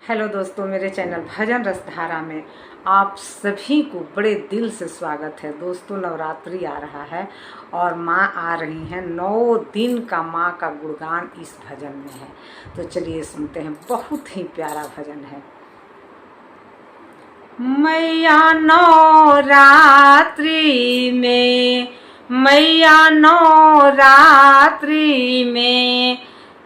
Hello दोस्तों, मेरे channel भजन रसधारा में आप सभी को बड़े दिल से स्वागत है। दोस्तों, नवरात्रि आ रहा है और माँ आ रही हैं। 9 दिन का माँ का गुणगान इस भजन में है, तो चलिए सुनते हैं। बहुत ही प्यारा भजन है। मैया नवरात्रि में, मैया नवरात्रि में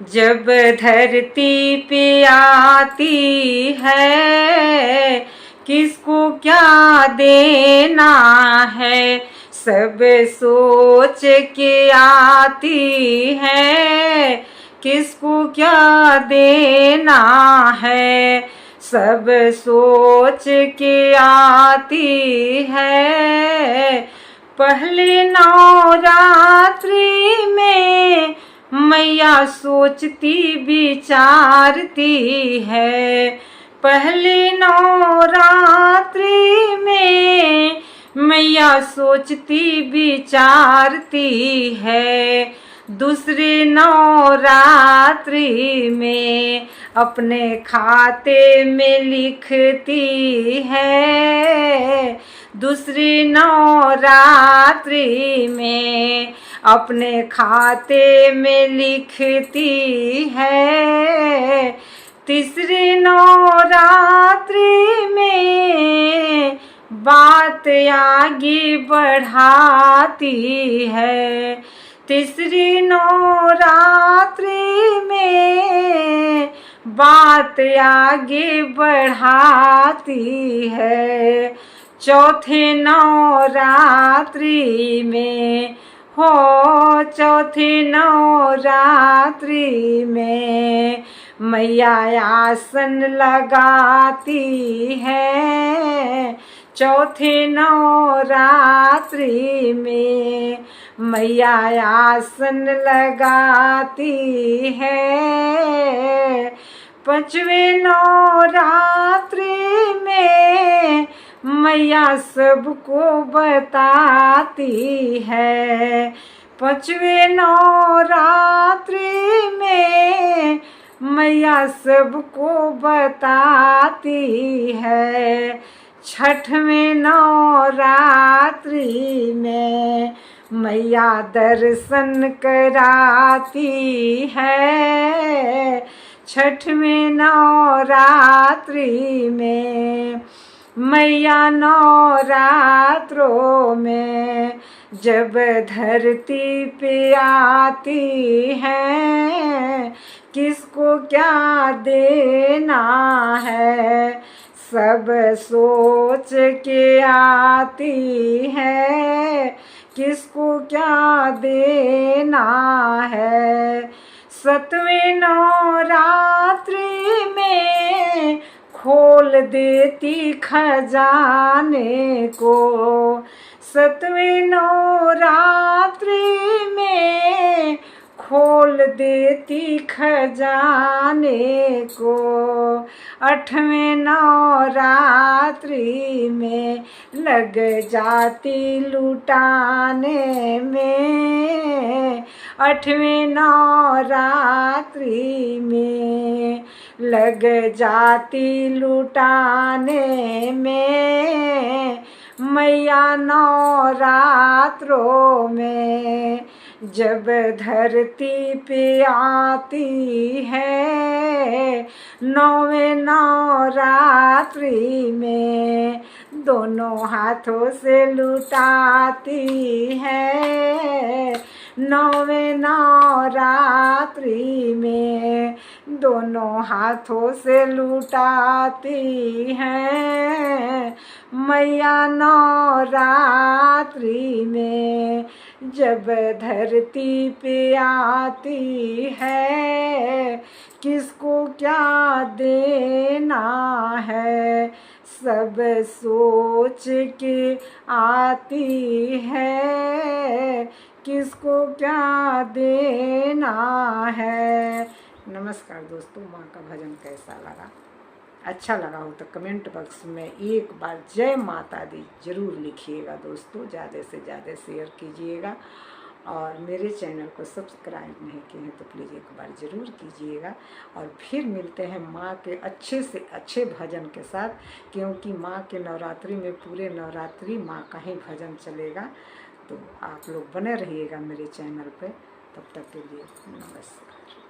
जब धरती पे आती है, किसको क्या देना है सब सोच के आती है, किसको क्या देना है सब सोच के आती है। पहले नवरात्रि में मैया सोचती विचारती है। पहले नवरात्रि में मैया सोचती विचारती है। दूसरे नवरात्रि में अपने खाते में लिखती है। दूसरी नवरात्रि में अपने खाते में लिखती है। तीसरी नवरात्रि में बात आगे बढ़ाती है। तीसरी नवरात्रि में बात आगे बढ़ाती है। चौथे नवरात्रि में चौथे नवरात्रि में मैया आसन लगाती है। चौथे नवरात्रि में मैया आसन लगाती है। पांचवें नवरात्रि में मैया सबको बताती है। पांचवें नवरात्रि में मैया सबको बताती है। छठवें नवरात्रि में मैया दर्शन कराती है। छठवें नवरात्रि में मैया नवरात्रों में जब धरती पे आती है, किसको क्या देना है सब सोच के आती है, किसको क्या देना है। सतवें नवरात्रि में खोल देती खजाने को। सतवें नवरात्रि में खोल देती खजाने को। आठवें नवरात्रि में लग जाती लुटाने में। आठवें नवरात्रि में लग जाती लुटाने में। मैया नवरात्रों में जब धरती पे आती है। नौवें नवरात्रि में दोनों हाथों से लुटाती है। नौवें नवरात्रि में दोनों हाथों से लुटाती है। मैया नवरात्रि में जब धरती पे आती है, किसको क्या देना है सब सोच के आती है, किसको क्या देना है। नमस्कार दोस्तों, माँ का भजन कैसा लगा? अच्छा लगा हो तो कमेंट बॉक्स में एक बार जय माता दी जरूर लिखिएगा दोस्तों। ज़्यादा से ज़्यादा शेयर कीजिएगा और मेरे चैनल को सब्सक्राइब नहीं किए हैं तो प्लीज़ एक बार ज़रूर कीजिएगा। और फिर मिलते हैं माँ के अच्छे से अच्छे भजन के साथ, क्योंकि माँ के नवरात्रि में पूरे नवरात्रि माँ का ही भजन चलेगा। तो आप लोग बने रहिएगा मेरे चैनल पे। तब तक के लिए नमस्कार।